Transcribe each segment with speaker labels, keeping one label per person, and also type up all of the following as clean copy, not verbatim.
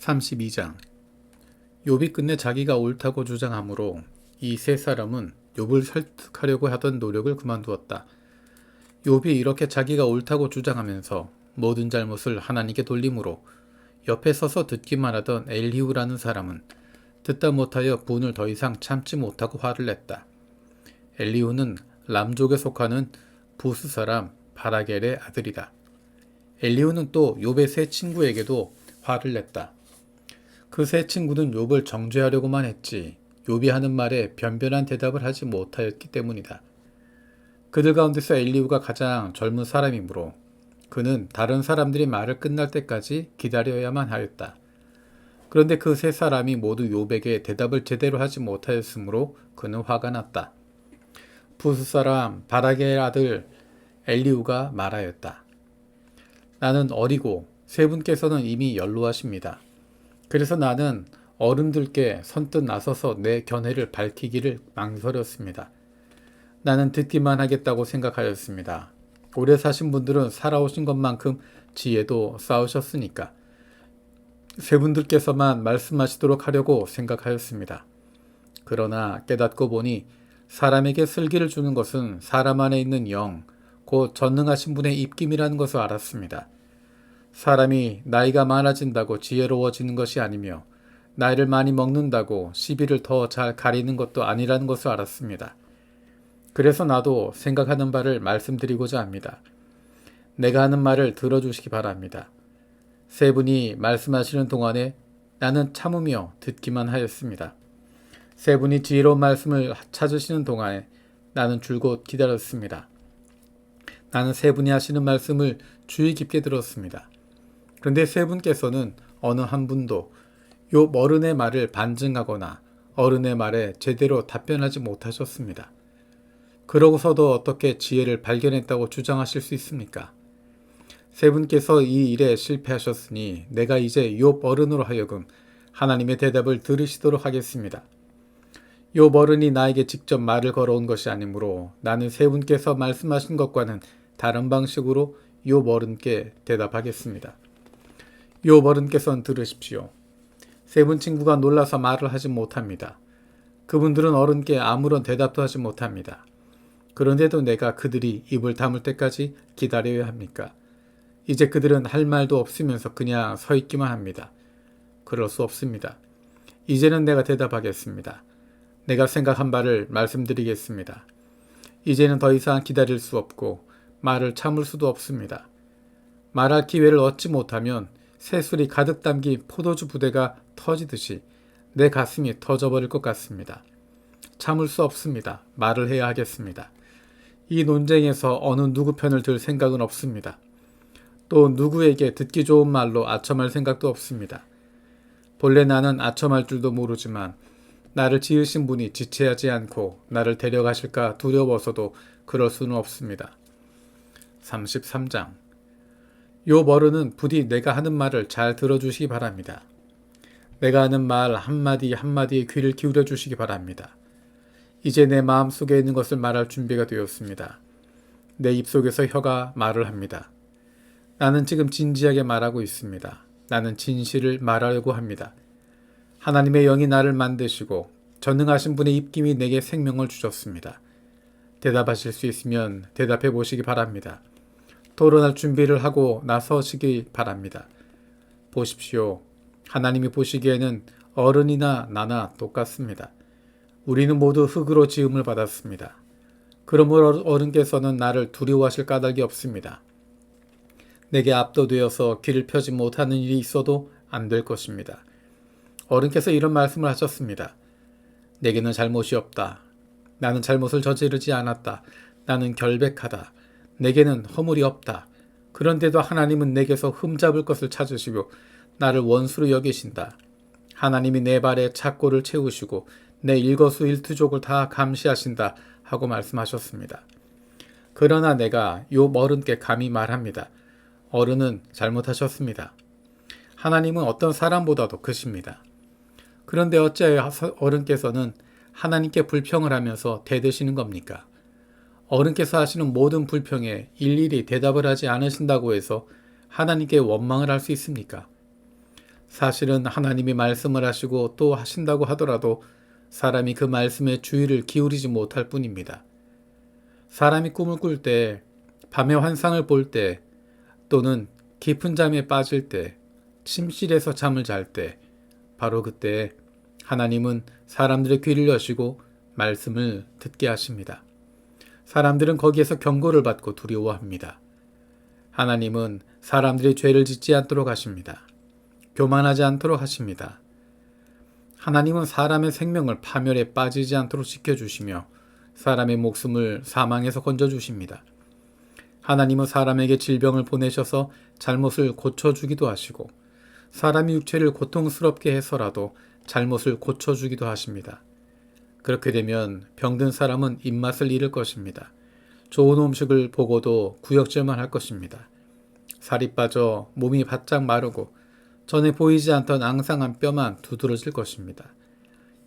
Speaker 1: 32장. 욥이 끝내 자기가 옳다고 주장하므로 이 세 사람은 욥을 설득하려고 하던 노력을 그만두었다. 욥이 이렇게 자기가 옳다고 주장하면서 모든 잘못을 하나님께 돌림으로 옆에 서서 듣기만 하던 엘리후라는 사람은 듣다 못하여 분을 더 이상 참지 못하고 화를 냈다. 엘리후는 람족에 속하는 부스 사람 바라겔의 아들이다. 엘리후는 또 욥의 세 친구에게도 화를 냈다. 그 세 친구는 욥을 정죄하려고만 했지 욥이 하는 말에 변변한 대답을 하지 못하였기 때문이다. 그들 가운데서 엘리후가 가장 젊은 사람이므로 그는 다른 사람들이 말을 끝날 때까지 기다려야만 하였다. 그런데 그 세 사람이 모두 욥에게 대답을 제대로 하지 못하였으므로 그는 화가 났다. 부스 사람 바라겔 아들 엘리후가 말하였다. 나는 어리고 세 분께서는 이미 연로하십니다. 그래서 나는 어른들께 선뜻 나서서 내 견해를 밝히기를 망설였습니다. 나는 듣기만 하겠다고 생각하였습니다. 오래 사신 분들은 살아오신 것만큼 지혜도 쌓으셨으니까 세 분들께서만 말씀하시도록 하려고 생각하였습니다. 그러나 깨닫고 보니 사람에게 슬기를 주는 것은 사람 안에 있는 영, 곧 전능하신 분의 입김이라는 것을 알았습니다. 사람이 나이가 많아진다고 지혜로워지는 것이 아니며 나이를 많이 먹는다고 시비를 더 잘 가리는 것도 아니라는 것을 알았습니다. 그래서 나도 생각하는 바를 말씀드리고자 합니다. 내가 하는 말을 들어주시기 바랍니다. 세 분이 말씀하시는 동안에 나는 참으며 듣기만 하였습니다. 세 분이 지혜로운 말씀을 찾으시는 동안에 나는 줄곧 기다렸습니다. 나는 세 분이 하시는 말씀을 주의 깊게 들었습니다. 그런데 세 분께서는 어느 한 분도 욥 어른의 말을 반증하거나 어른의 말에 제대로 답변하지 못하셨습니다. 그러고서도 어떻게 지혜를 발견했다고 주장하실 수 있습니까? 세 분께서 이 일에 실패하셨으니 내가 이제 욥 어른으로 하여금 하나님의 대답을 들으시도록 하겠습니다. 욥 어른이 나에게 직접 말을 걸어온 것이 아니므로 나는 세 분께서 말씀하신 것과는 다른 방식으로 욥 어른께 대답하겠습니다. 욥 어른께서는 들으십시오. 세 분 친구가 놀라서 말을 하지 못합니다. 그분들은 어른께 아무런 대답도 하지 못합니다. 그런데도 내가 그들이 입을 다물 때까지 기다려야 합니까? 이제 그들은 할 말도 없으면서 그냥 서 있기만 합니다. 그럴 수 없습니다. 이제는 내가 대답하겠습니다. 내가 생각한 바를 말씀드리겠습니다. 이제는 더 이상 기다릴 수 없고 말을 참을 수도 없습니다. 말할 기회를 얻지 못하면 새술이 가득 담긴 포도주 부대가 터지듯이 내 가슴이 터져버릴 것 같습니다. 참을 수 없습니다. 말을 해야 하겠습니다. 이 논쟁에서 어느 누구 편을 들 생각은 없습니다. 또 누구에게 듣기 좋은 말로 아첨할 생각도 없습니다. 본래 나는 아첨할 줄도 모르지만 나를 지으신 분이 지체하지 않고 나를 데려가실까 두려워서도 그럴 수는 없습니다. 33장. 욥 어른은 부디 내가 하는 말을 잘 들어주시기 바랍니다. 내가 하는 말 한마디 한마디에 귀를 기울여 주시기 바랍니다. 이제 내 마음속에 있는 것을 말할 준비가 되었습니다. 내 입속에서 혀가 말을 합니다. 나는 지금 진지하게 말하고 있습니다. 나는 진실을 말하려고 합니다. 하나님의 영이 나를 만드시고 전능하신 분의 입김이 내게 생명을 주셨습니다. 대답하실 수 있으면 대답해 보시기 바랍니다. 토론할 준비를 하고 나서시기 바랍니다. 보십시오. 하나님이 보시기에는 어른이나 나나 똑같습니다. 우리는 모두 흙으로 지음을 받았습니다. 그러므로 어른께서는 나를 두려워하실 까닭이 없습니다. 내게 압도되어서 귀를 펴지 못하는 일이 있어도 안 될 것입니다. 어른께서 이런 말씀을 하셨습니다. 내게는 잘못이 없다. 나는 잘못을 저지르지 않았다. 나는 결백하다. 내게는 허물이 없다. 그런데도 하나님은 내게서 흠잡을 것을 찾으시고 나를 원수로 여기신다. 하나님이 내 발에 착고를 채우시고 내 일거수일투족을 다 감시하신다 하고 말씀하셨습니다. 그러나 내가 욥 어른께 감히 말합니다. 어른은 잘못하셨습니다. 하나님은 어떤 사람보다도 크십니다. 그런데 어찌하여 어른께서는 하나님께 불평을 하면서 대드시는 겁니까? 어른께서 하시는 모든 불평에 일일이 대답을 하지 않으신다고 해서 하나님께 원망을 할 수 있습니까? 사실은 하나님이 말씀을 하시고 또 하신다고 하더라도 사람이 그 말씀에 주의를 기울이지 못할 뿐입니다. 사람이 꿈을 꿀 때, 밤에 환상을 볼 때, 또는 깊은 잠에 빠질 때, 침실에서 잠을 잘 때, 바로 그때 하나님은 사람들의 귀를 여시고 말씀을 듣게 하십니다. 사람들은 거기에서 경고를 받고 두려워합니다. 하나님은 사람들이 죄를 짓지 않도록 하십니다. 교만하지 않도록 하십니다. 하나님은 사람의 생명을 파멸에 빠지지 않도록 지켜주시며 사람의 목숨을 사망에서 건져주십니다. 하나님은 사람에게 질병을 보내셔서 잘못을 고쳐주기도 하시고 사람의 육체를 고통스럽게 해서라도 잘못을 고쳐주기도 하십니다. 그렇게 되면 병든 사람은 입맛을 잃을 것입니다. 좋은 음식을 보고도 구역질만 할 것입니다. 살이 빠져 몸이 바짝 마르고 전에 보이지 않던 앙상한 뼈만 두드러질 것입니다.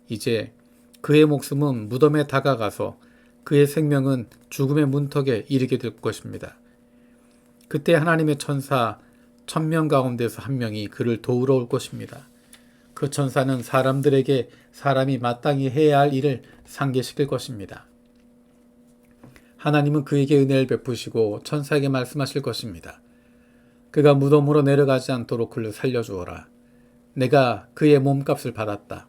Speaker 1: 이제 그의 목숨은 무덤에 다가가서 그의 생명은 죽음의 문턱에 이르게 될 것입니다. 그때 하나님의 천사 1000명 가운데서 한 명이 그를 도우러 올 것입니다. 그 천사는 사람들에게 사람이 마땅히 해야 할 일을 상기시킬 것입니다. 하나님은 그에게 은혜를 베푸시고 천사에게 말씀하실 것입니다. 그가 무덤으로 내려가지 않도록 그를 살려주어라. 내가 그의 몸값을 받았다.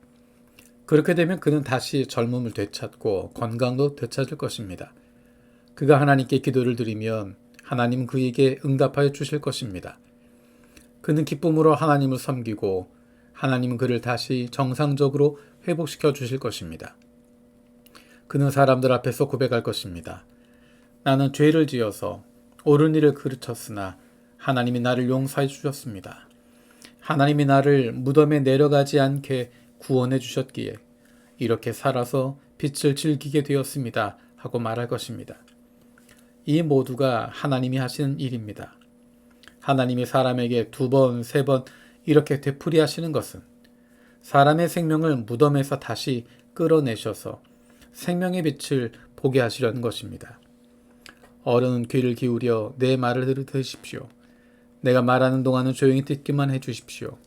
Speaker 1: 그렇게 되면 그는 다시 젊음을 되찾고 건강도 되찾을 것입니다. 그가 하나님께 기도를 드리면 하나님은 그에게 응답하여 주실 것입니다. 그는 기쁨으로 하나님을 섬기고 하나님은 그를 다시 정상적으로 회복시켜 주실 것입니다. 그는 사람들 앞에서 고백할 것입니다. 나는 죄를 지어서 옳은 일을 그르쳤으나 하나님이 나를 용서해 주셨습니다. 하나님이 나를 무덤에 내려가지 않게 구원해 주셨기에 이렇게 살아서 빛을 즐기게 되었습니다. 하고 말할 것입니다. 이 모두가 하나님이 하시는 일입니다. 하나님이 사람에게 2번, 3번 이렇게 되풀이 하시는 것은 사람의 생명을 무덤에서 다시 끌어내셔서 생명의 빛을 보게 하시려는 것입니다. 어른은 귀를 기울여 내 말을 들으십시오. 내가 말하는 동안은 조용히 듣기만 해주십시오.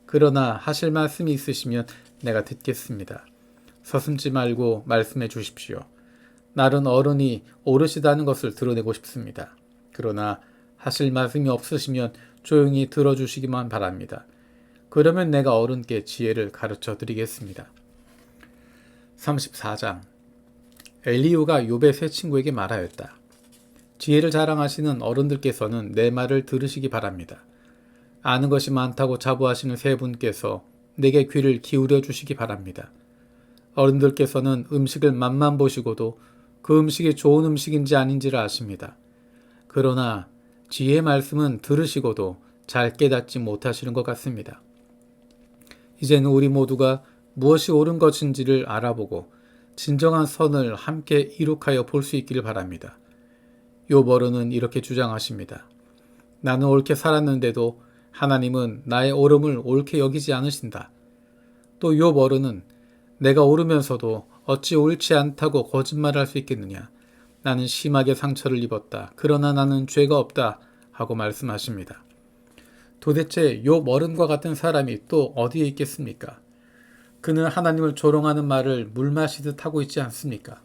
Speaker 1: 그러나 하실 말씀이 있으시면 내가 듣겠습니다. 서슴지 말고 말씀해 주십시오. 나는 어른이 오르시다는 것을 드러내고 싶습니다. 그러나 하실 말씀이 없으시면 조용히 들어주시기만 바랍니다. 그러면 내가 어른께 지혜를 가르쳐 드리겠습니다. 34장 엘리후가 욥의 세 친구에게 말하였다. 지혜를 자랑하시는 어른들께서는 내 말을 들으시기 바랍니다. 아는 것이 많다고 자부하시는 세 분께서 내게 귀를 기울여 주시기 바랍니다. 어른들께서는 음식을 맛만 보시고도 그 음식이 좋은 음식인지 아닌지를 아십니다. 그러나 지혜의 말씀은 들으시고도 잘 깨닫지 못하시는 것 같습니다. 이제는 우리 모두가 무엇이 옳은 것인지를 알아보고 진정한 선을 함께 이룩하여 볼 수 있기를 바랍니다. 욥 어른은 이렇게 주장하십니다. 나는 옳게 살았는데도 하나님은 나의 옳음을 옳게 여기지 않으신다. 또 욥 어른은 내가 옳으면서도 어찌 옳지 않다고 거짓말할 수 있겠느냐. 나는 심하게 상처를 입었다. 그러나 나는 죄가 없다. 하고 말씀하십니다. 도대체 욥 어른과 같은 사람이 또 어디에 있겠습니까? 그는 하나님을 조롱하는 말을 물 마시듯 하고 있지 않습니까?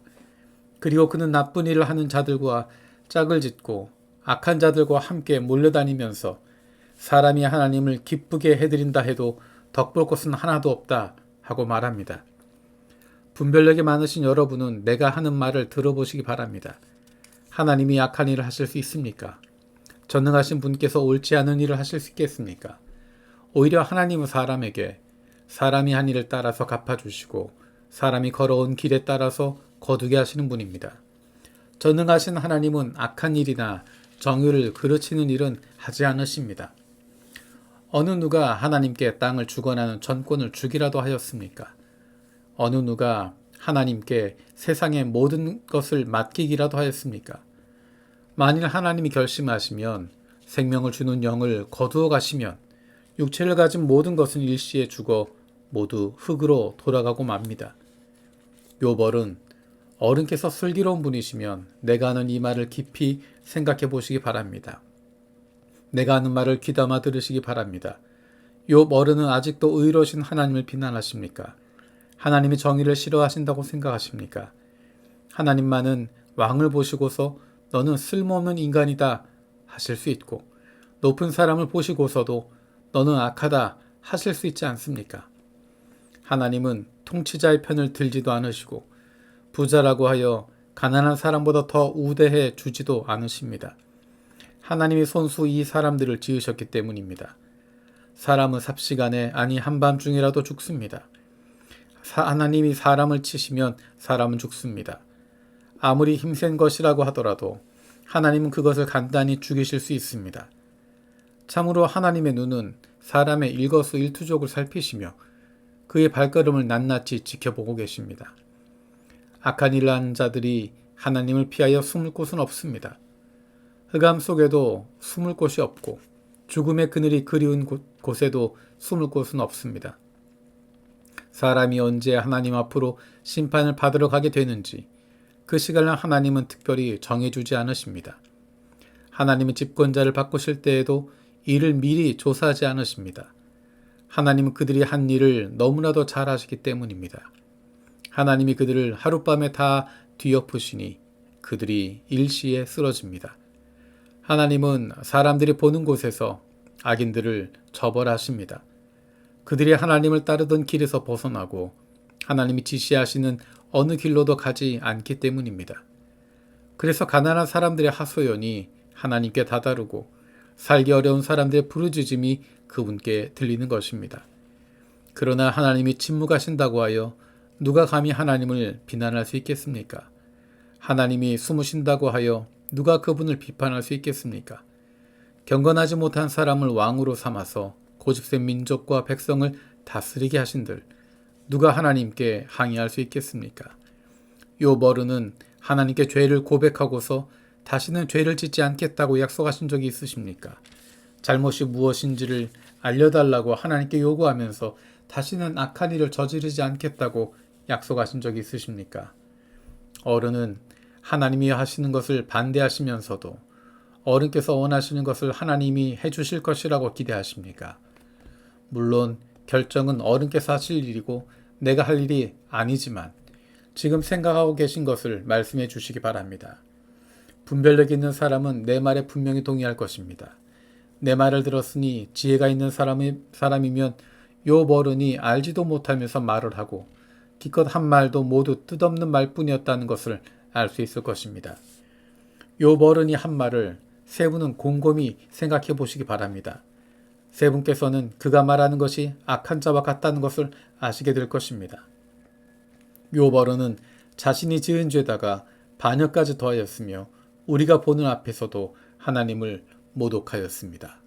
Speaker 1: 그리고 그는 나쁜 일을 하는 자들과 짝을 짓고 악한 자들과 함께 몰려다니면서 사람이 하나님을 기쁘게 해드린다 해도 덕볼 것은 하나도 없다 하고 말합니다. 분별력이 많으신 여러분은 내가 하는 말을 들어보시기 바랍니다. 하나님이 악한 일을 하실 수 있습니까? 전능하신 분께서 옳지 않은 일을 하실 수 있겠습니까? 오히려 하나님은 사람에게 사람이 한 일을 따라서 갚아주시고 사람이 걸어온 길에 따라서 거두게 하시는 분입니다. 전능하신 하나님은 악한 일이나 정의를 그르치는 일은 하지 않으십니다. 어느 누가 하나님께 땅을 주관하는 전권을 주기라도 하였습니까? 어느 누가 하나님께 세상의 모든 것을 맡기기라도 하였습니까? 만일 하나님이 결심하시면 생명을 주는 영을 거두어 가시면 육체를 가진 모든 것은 일시에 죽어 모두 흙으로 돌아가고 맙니다. 욥 어른께서 슬기로운 분이시면 내가 하는 이 말을 깊이 생각해 보시기 바랍니다. 내가 하는 말을 귀담아 들으시기 바랍니다. 욥 어른은 아직도 의로우신 하나님을 비난하십니까? 하나님이 정의를 싫어하신다고 생각하십니까? 하나님만은 왕을 보시고서 너는 쓸모없는 인간이다 하실 수 있고 높은 사람을 보시고서도 너는 악하다 하실 수 있지 않습니까? 하나님은 통치자의 편을 들지도 않으시고 부자라고 하여 가난한 사람보다 더 우대해 주지도 않으십니다. 하나님이 손수 이 사람들을 지으셨기 때문입니다. 사람은 삽시간에 아니 한밤중이라도 죽습니다. 하나님이 사람을 치시면 사람은 죽습니다. 아무리 힘센 것이라고 하더라도 하나님은 그것을 간단히 죽이실 수 있습니다. 참으로 하나님의 눈은 사람의 일거수일투족을 살피시며 그의 발걸음을 낱낱이 지켜보고 계십니다. 악한 일을 하는 자들이 하나님을 피하여 숨을 곳은 없습니다. 흑암 속에도 숨을 곳이 없고 죽음의 그늘이 그리운 곳에도 숨을 곳은 없습니다. 사람이 언제 하나님 앞으로 심판을 받으러 가게 되는지 그 시간을 하나님은 특별히 정해주지 않으십니다. 하나님은 집권자를 바꾸실 때에도 이를 미리 조사하지 않으십니다. 하나님은 그들이 한 일을 너무나도 잘 아시기 때문입니다. 하나님이 그들을 하룻밤에 다 뒤엎으시니 그들이 일시에 쓰러집니다. 하나님은 사람들이 보는 곳에서 악인들을 처벌하십니다. 그들이 하나님을 따르던 길에서 벗어나고 하나님이 지시하시는 어느 길로도 가지 않기 때문입니다. 그래서 가난한 사람들의 하소연이 하나님께 다다르고 살기 어려운 사람들의 부르짖음이 그분께 들리는 것입니다. 그러나 하나님이 침묵하신다고 하여 누가 감히 하나님을 비난할 수 있겠습니까? 하나님이 숨으신다고 하여 누가 그분을 비판할 수 있겠습니까? 경건하지 못한 사람을 왕으로 삼아서 고집센 민족과 백성을 다스리게 하신들 누가 하나님께 항의할 수 있겠습니까? 욥 어른은 하나님께 죄를 고백하고서 다시는 죄를 짓지 않겠다고 약속하신 적이 있으십니까? 잘못이 무엇인지를 알려달라고 하나님께 요구하면서 다시는 악한 일을 저지르지 않겠다고 약속하신 적이 있으십니까? 어른은 하나님이 하시는 것을 반대하시면서도 어른께서 원하시는 것을 하나님이 해주실 것이라고 기대하십니까? 물론 결정은 어른께서 하실 일이고 내가 할 일이 아니지만 지금 생각하고 계신 것을 말씀해 주시기 바랍니다. 분별력 있는 사람은 내 말에 분명히 동의할 것입니다. 내 말을 들었으니 지혜가 있는 사람이면 욥 어른이 알지도 못하면서 말을 하고 기껏 한 말도 모두 뜻없는 말뿐이었다는 것을 알 수 있을 것입니다. 욥 어른이 한 말을 세 분은 곰곰이 생각해 보시기 바랍니다. 세 분께서는 그가 말하는 것이 악한 자와 같다는 것을 아시게 될 것입니다. 욥 어른은 자신이 지은 죄다가 반역까지 더하였으며 우리가 보는 앞에서도 하나님을 모독하였습니다.